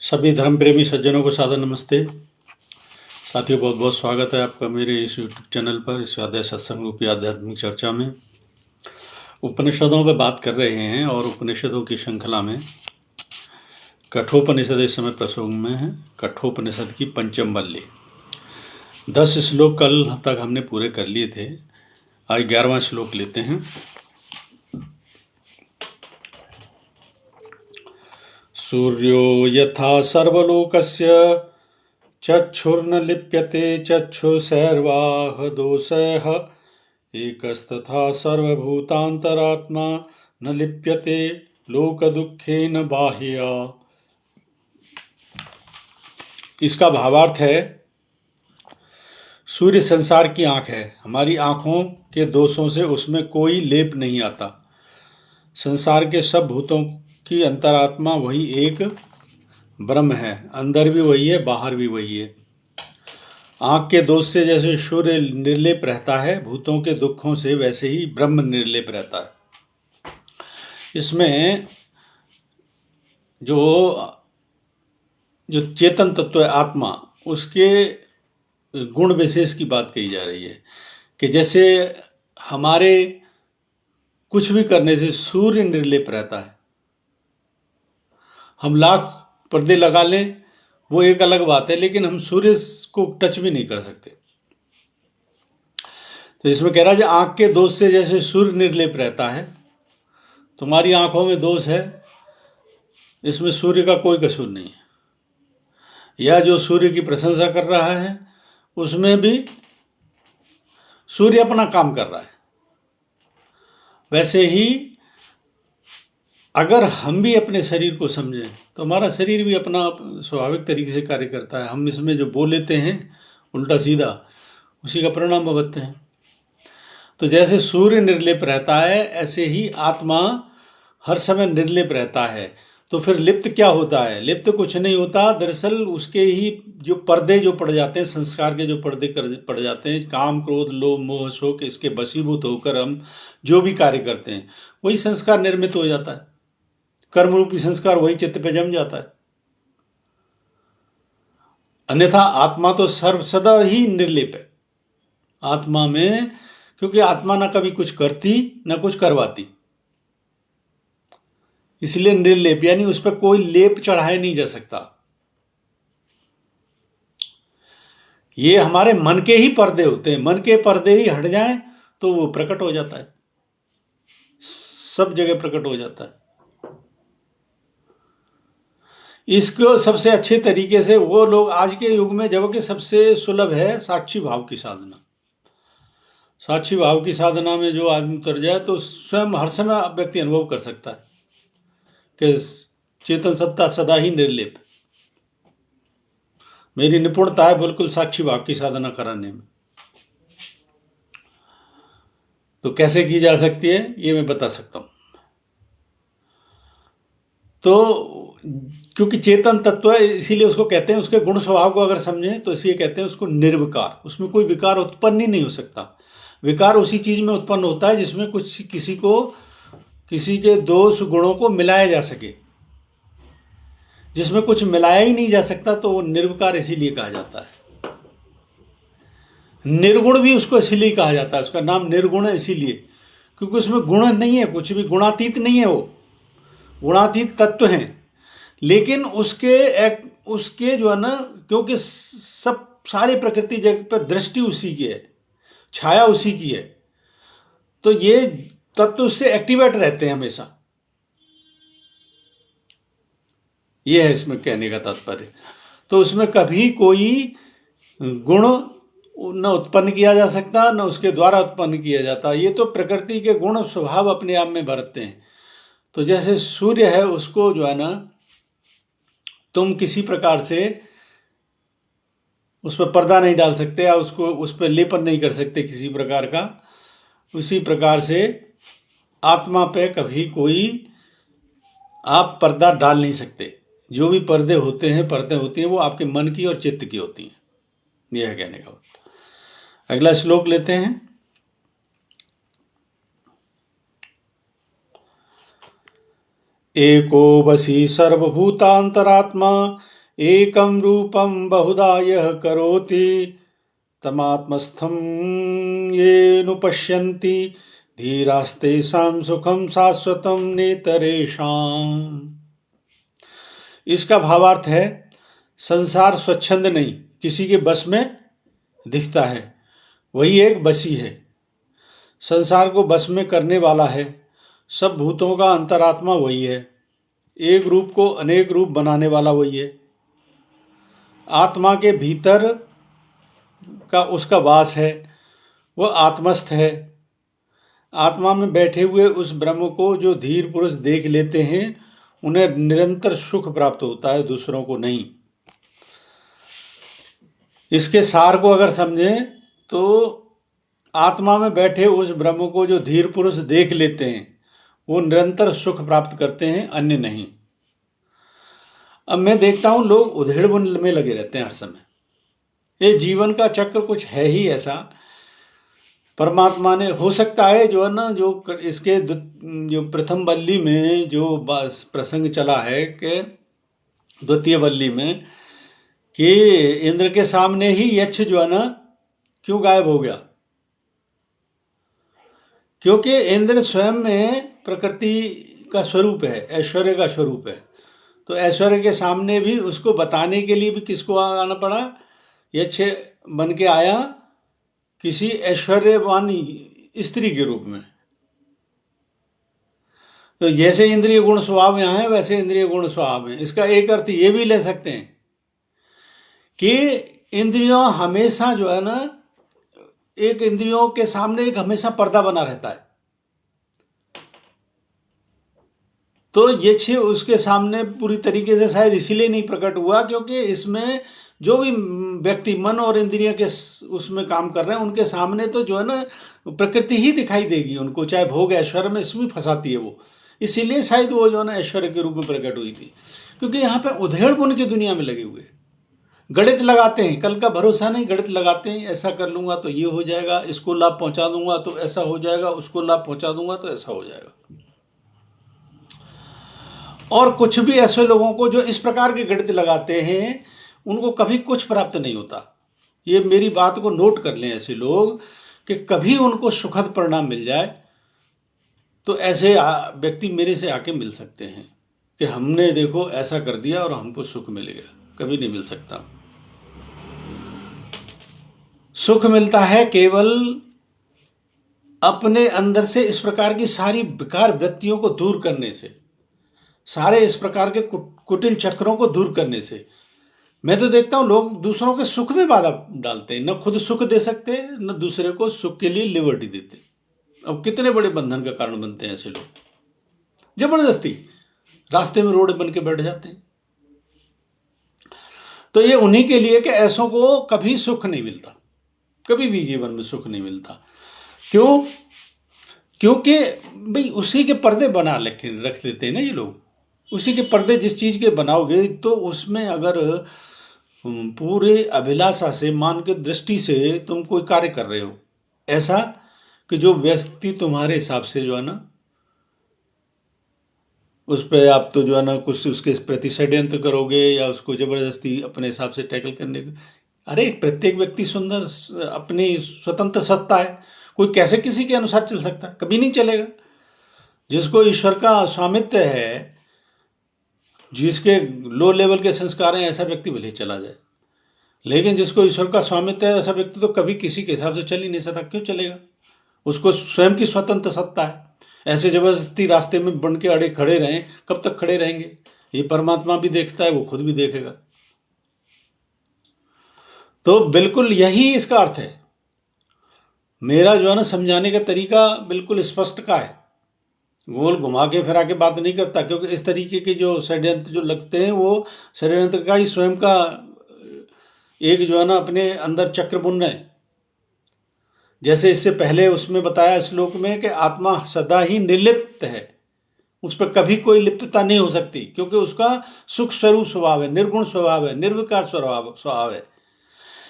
सभी धर्म प्रेमी सज्जनों को सादर नमस्ते। साथियों, बहुत बहुत स्वागत है आपका मेरे इस यूट्यूब चैनल पर इस स्वाध्याय सत्संग रूपी आध्यात्मिक चर्चा में। उपनिषदों पर बात कर रहे हैं और उपनिषदों की श्रृंखला में कठोपनिषद इस समय प्रसंग में है। कठोपनिषद की पंचम वल्ली 10 श्लोक कल तक हमने पूरे कर लिए थे। आज 11वां श्लोक लेते हैं। सूर्यो यथा सर्वलोकस्य चक्षुर्न लिप्यते चक्षुषैर्वाह दोषः एकस्तथा सर्वभूतान्तरात्मा न लिप्यते लोकदुःखेन बाह्या। इसका भावार्थ है, सूर्य संसार की आंख है। हमारी आंखों के दोषों से उसमें कोई लेप नहीं आता। संसार के सब भूतों की अंतरात्मा वही एक ब्रह्म है। अंदर भी वही है, बाहर भी वही है। आंख के दोष से जैसे सूर्य निर्लेप रहता है, भूतों के दुखों से वैसे ही ब्रह्म निर्लेप रहता है। इसमें जो चेतन तत्व है आत्मा, उसके गुण विशेष की बात कही जा रही है कि जैसे हमारे कुछ भी करने से सूर्य निर्लेप रहता है। हम लाख पर्दे लगा लें वो एक अलग बात है, लेकिन हम सूर्य को टच भी नहीं कर सकते। तो इसमें कह रहा है आंख के दोष से जैसे सूर्य निर्लेप रहता है, तुम्हारी आंखों में दोष है, इसमें सूर्य का कोई कसूर नहीं है। यह जो सूर्य की प्रशंसा कर रहा है उसमें भी सूर्य अपना काम कर रहा है। वैसे ही अगर हम भी अपने शरीर को समझें तो हमारा शरीर भी अपना स्वाभाविक तरीके से कार्य करता है। हम इसमें जो बोल लेते हैं उल्टा सीधा, उसी का परिणाम भुगतते हैं। तो जैसे सूर्य निर्लेप रहता है, ऐसे ही आत्मा हर समय निर्लेप रहता है। तो फिर लिप्त क्या होता है? लिप्त कुछ नहीं होता, दरअसल उसके ही जो पर्दे जो पड़ जाते हैं, संस्कार के जो पर्दे पड़ जाते हैं, काम क्रोध लोभ मोह शोक, इसके वशीभूत होकर हम जो भी कार्य करते हैं वही संस्कार निर्मित हो जाता है। कर्म रूपी संस्कार वही चित्त पे जम जाता है। अन्यथा आत्मा तो सर्व सदा ही निर्लेप है। आत्मा में, क्योंकि आत्मा ना कभी कुछ करती ना कुछ करवाती, इसलिए निर्लेप, यानी उस पर कोई लेप चढ़ाया नहीं जा सकता। ये हमारे मन के ही पर्दे होते हैं। मन के पर्दे ही हट जाएं तो वो प्रकट हो जाता है, सब जगह प्रकट हो जाता है। इसको सबसे अच्छे तरीके से वो लोग आज के युग में, जबकि सबसे सुलभ है साक्षी भाव की साधना। साक्षी भाव की साधना में जो आदमी उतर जाए तो स्वयं हर समय व्यक्ति अनुभव कर सकता है कि चेतन सत्ता सदा ही निर्लेप। मेरी निपुणता है बिल्कुल साक्षी भाव की साधना कराने में। तो कैसे की जा सकती है ये मैं बता सकता हूं। तो क्योंकि चेतन तत्व है इसीलिए उसको कहते हैं, उसके गुण स्वभाव को अगर समझें तो इसलिए कहते हैं उसको निर्विकार। उसमें कोई विकार उत्पन्न ही नहीं हो सकता। विकार उसी चीज में उत्पन्न होता है जिसमें कुछ किसी के दोष गुणों को मिलाया जा सके। जिसमें कुछ मिलाया ही नहीं जा सकता तो वो निर्विकार इसीलिए कहा जाता है। निर्गुण भी उसको इसीलिए कहा जाता है, उसका नाम निर्गुण है इसीलिए क्योंकि उसमें गुण नहीं है, कुछ भी गुणातीत नहीं है। वो गुणातीत तत्व हैं, लेकिन उसके जो है ना, क्योंकि सब सारी प्रकृति जगत पर दृष्टि उसी की है, छाया उसी की है, तो ये तत्व उससे एक्टिवेट रहते हैं हमेशा। ये है इसमें कहने का तात्पर्य। तो उसमें कभी कोई गुण न उत्पन्न किया जा सकता न उसके द्वारा उत्पन्न किया जाता। ये तो प्रकृति के गुण स्वभाव अपने आप में बरतते हैं। तो जैसे सूर्य है, उसको जो है ना तुम किसी प्रकार से उस पर पर्दा नहीं डाल सकते या उसको उस पर लेपन नहीं कर सकते किसी प्रकार का, उसी प्रकार से आत्मा पे कभी कोई आप पर्दा डाल नहीं सकते। जो भी पर्दे होते हैं, परतें होती हैं, वो आपके मन की और चित्त की होती हैं। यह है कहने का। अगला श्लोक लेते हैं। एको वशी सर्वभूतांतरात्मा एकम रूपम बहुधा यः करोति तमात्मस्थं ये नुपश्यन्ति धीरास्तेषां सुखम शाश्वतम नेतरेषाम्। इसका भावार्थ है, संसार स्वच्छंद नहीं, किसी के बस में दिखता है, वही एक बसी है। संसार को बस में करने वाला है, सब भूतों का अंतरात्मा वही है, एक रूप को अनेक रूप बनाने वाला वही है। आत्मा के भीतर का उसका वास है, वह आत्मस्थ है। आत्मा में बैठे हुए उस ब्रह्म को जो धीर पुरुष देख लेते हैं, उन्हें निरंतर सुख प्राप्त होता है, दूसरों को नहीं। इसके सार को अगर समझें तो आत्मा में बैठे उस ब्रह्म को जो धीर पुरुष देख लेते हैं, वो निरंतर सुख प्राप्त करते हैं, अन्य नहीं। अब मैं देखता हूं लोग उधेड़-बुन में लगे रहते हैं हर समय। ये जीवन का चक्र कुछ है ही ऐसा। परमात्मा ने, हो सकता है जो है ना, जो इसके जो प्रथम वल्ली में जो प्रसंग चला है कि द्वितीय वल्ली में कि इंद्र के सामने ही यक्ष जो है ना क्यों गायब हो गया, क्योंकि इंद्र स्वयं में प्रकृति का स्वरूप है, ऐश्वर्य का स्वरूप है। तो ऐश्वर्य के सामने भी उसको बताने के लिए भी किसको आना पड़ा, यक्ष बन के आया, किसी ऐश्वर्यवानी स्त्री के रूप में। तो जैसे इंद्रिय गुण स्वभाव यहाँ है, वैसे इंद्रिय गुण स्वभाव है। इसका एक अर्थ ये भी ले सकते हैं कि इंद्रियों हमेशा जो है ना, एक इंद्रियों के सामने एक हमेशा पर्दा बना रहता है। तो यक्ष उसके सामने पूरी तरीके से शायद इसीलिए नहीं प्रकट हुआ क्योंकि इसमें जो भी व्यक्ति मन और इंद्रिय के उसमें काम कर रहे हैं, उनके सामने तो जो है ना प्रकृति ही दिखाई देगी उनको, चाहे भोग ऐश्वर्य में इसमें फंसाती है वो। इसीलिए शायद वो जो है ना ऐश्वर्य के रूप में प्रकट हुई थी, क्योंकि यहाँ पे उधेड़ बुन की दुनिया में लगे हुए गणित लगाते हैं। कल का भरोसा नहीं, गणित लगाते हैं, ऐसा कर लूंगा तो ये हो जाएगा, इसको लाभ पहुंचा दूंगा तो ऐसा हो जाएगा, उसको लाभ पहुंचा दूंगा तो ऐसा हो जाएगा। और कुछ भी ऐसे लोगों को जो इस प्रकार के गणित लगाते हैं, उनको कभी कुछ प्राप्त नहीं होता। ये मेरी बात को नोट कर लें ऐसे लोग कि कभी उनको सुखद परिणाम मिल जाए तो ऐसे व्यक्ति मेरे से आके मिल सकते हैं कि हमने देखो ऐसा कर दिया और हमको सुख मिल गया। कभी नहीं मिल सकता। सुख मिलता है केवल अपने अंदर से इस प्रकार की सारी विकार वृत्तियों को दूर करने से, सारे इस प्रकार के कुटिल चक्रों को दूर करने से। मैं तो देखता हूं लोग दूसरों के सुख में बाधा डालते हैं, न खुद सुख दे सकते, न दूसरे को सुख के लिए लिबर्टी देते। अब कितने बड़े बंधन का कारण बनते हैं ऐसे लोग, जबरदस्ती रास्ते में रोड बन के बैठ जाते हैं। तो ये उन्हीं के लिए कि ऐसों को कभी सुख नहीं मिलता, कभी भी जीवन में सुख नहीं मिलता। क्यों? क्योंकि भाई उसी के पर्दे बना रख देते हैं ना ये लोग। उसी के पर्दे जिस चीज के बनाओगे तो उसमें अगर पूरे अभिलाषा से, मान के दृष्टि से तुम कोई कार्य कर रहे हो ऐसा कि जो व्यक्ति तुम्हारे हिसाब से जो है ना उस पर आप तो जो है ना कुछ उसके प्रति षड्यंत्र करोगे या उसको जबरदस्ती अपने हिसाब से टैकल करने को। अरे प्रत्येक व्यक्ति सुंदर, अपनी स्वतंत्र सत्ता है, कोई कैसे किसी के अनुसार चल सकता है? कभी नहीं चलेगा। जिसको ईश्वर का स्वामित्व है, जिसके लो लेवल के संस्कार हैं, ऐसा व्यक्ति भले चला जाए, लेकिन जिसको ईश्वर का स्वामित्व है ऐसा व्यक्ति तो कभी किसी के हिसाब से चल ही नहीं सकता। क्यों चलेगा? उसको स्वयं की स्वतंत्र सत्ता है। ऐसे जबरदस्ती रास्ते में बन के अड़े खड़े रहें, कब तक खड़े रहेंगे? ये परमात्मा भी देखता है, वो खुद भी देखेगा। तो बिल्कुल यही इसका अर्थ है। मेरा जो है ना समझाने का तरीका बिल्कुल स्पष्ट का है, गोल घुमा के फिरा के बात नहीं करता, क्योंकि इस तरीके के जो षड्यंत्र जो लगते हैं वो षड्यंत्र का ही स्वयं का एक जो है ना अपने अंदर चक्र बुन रहे हैं। जैसे इससे पहले उसमें बताया श्लोक में कि आत्मा सदा ही निर्लिप्त है, उस पर कभी कोई लिप्तता नहीं हो सकती, क्योंकि उसका सुख स्वरूप स्वभाव है, निर्गुण स्वभाव है, निर्विकार स्वभाव है।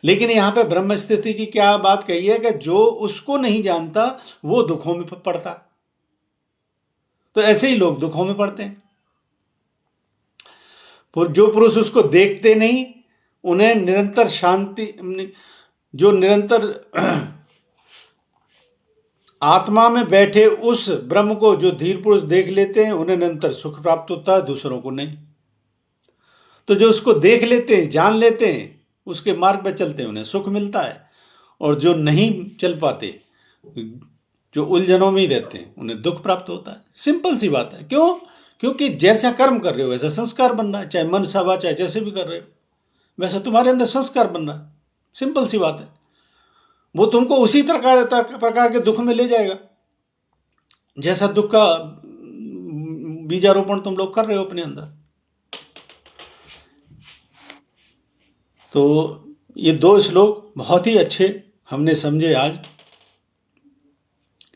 लेकिन यहाँ पे ब्रह्म स्थिति की क्या बात कही है कि जो उसको नहीं जानता वो दुखों में पड़ता। तो ऐसे ही लोग दुखों में पड़ते हैं। जो पुरुष उसको देखते नहीं, उन्हें निरंतर शांति, जो निरंतर आत्मा में बैठे उस ब्रह्म को जो धीर पुरुष देख लेते हैं, उन्हें निरंतर सुख प्राप्त होता है, दूसरों को नहीं। तो जो उसको देख लेते हैं, जान लेते हैं, उसके मार्ग पर चलते हैं, उन्हें सुख मिलता है। और जो नहीं चल पाते, जो उलझनों में ही रहते हैं, उन्हें दुख प्राप्त होता है। सिंपल सी बात है। क्यों? क्योंकि जैसा कर्म कर रहे हो वैसा संस्कार बन रहा है, चाहे मन सभा, चाहे जैसे भी कर रहे हो, वैसा तुम्हारे अंदर संस्कार बन रहा है। सिंपल सी बात है। वो तुमको उसी प्रकार के दुख में ले जाएगा जैसा दुख का बीजारोपण तुम लोग कर रहे हो अपने अंदर। तो ये 2 श्लोक बहुत ही अच्छे हमने समझे आज।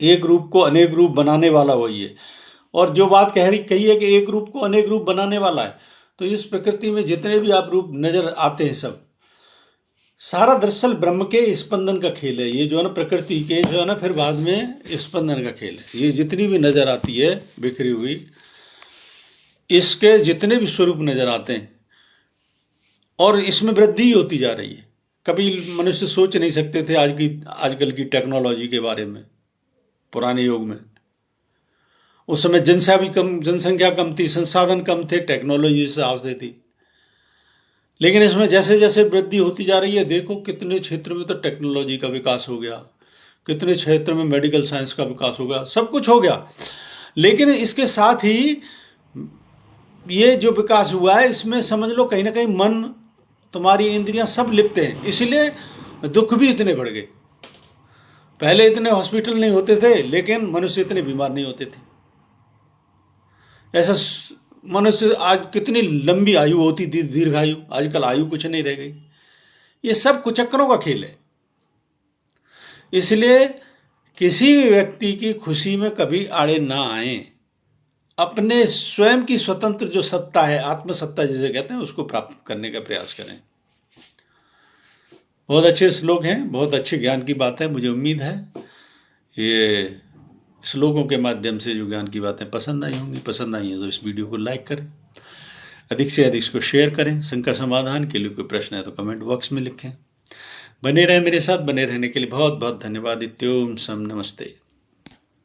एक रूप को अनेक रूप बनाने वाला वही है। और जो बात कही है कि एक रूप को अनेक रूप बनाने वाला है, तो इस प्रकृति में जितने भी आप रूप नजर आते हैं, सब सारा दरअसल ब्रह्म के स्पंदन का खेल है। ये जो है ना, प्रकृति के जो है ना, फिर बाद में स्पंदन का खेल है। ये जितनी भी नजर आती है बिखरी हुई, इसके जितने भी स्वरूप नजर आते हैं, और इसमें वृद्धि होती जा रही है। कभी मनुष्य सोच नहीं सकते थे आजकल की टेक्नोलॉजी के बारे में। पुराने युग में उस समय जनसंख्या कम थी, संसाधन कम थे, टेक्नोलॉजी से आवश्यक थी। लेकिन इसमें जैसे जैसे वृद्धि होती जा रही है, देखो कितने क्षेत्र में तो टेक्नोलॉजी का विकास हो गया, कितने क्षेत्र में मेडिकल साइंस का विकास हो गया, सब कुछ हो गया। लेकिन इसके साथ ही ये जो विकास हुआ है, इसमें समझ लो कहीं ना कहीं मन, तुम्हारी इंद्रियां सब लिपते हैं, इसलिए दुख भी इतने बढ़ गए। पहले इतने हॉस्पिटल नहीं होते थे, लेकिन मनुष्य इतने बीमार नहीं होते थे। ऐसा मनुष्य आज कितनी लंबी आयु होती थी, दीर्घायु। आजकल आयु कुछ नहीं रह गई। ये सब कुचक्करों का खेल है। इसलिए किसी भी व्यक्ति की खुशी में कभी आड़े ना आए। अपने स्वयं की स्वतंत्र जो सत्ता है, आत्मसत्ता जिसे कहते हैं, उसको प्राप्त करने का प्रयास करें। बहुत अच्छे श्लोक हैं, बहुत अच्छे ज्ञान की बात है। मुझे उम्मीद है ये श्लोकों के माध्यम से जो ज्ञान की बातें पसंद आई होंगी। पसंद आई है तो इस वीडियो को लाइक करें, अधिक से अधिक इसको शेयर करें। शंका समाधान के लिए कोई प्रश्न है तो कमेंट बॉक्स में लिखें। बने रहें मेरे साथ। बने रहने के लिए बहुत बहुत धन्यवाद। इत्योम सम नमस्ते।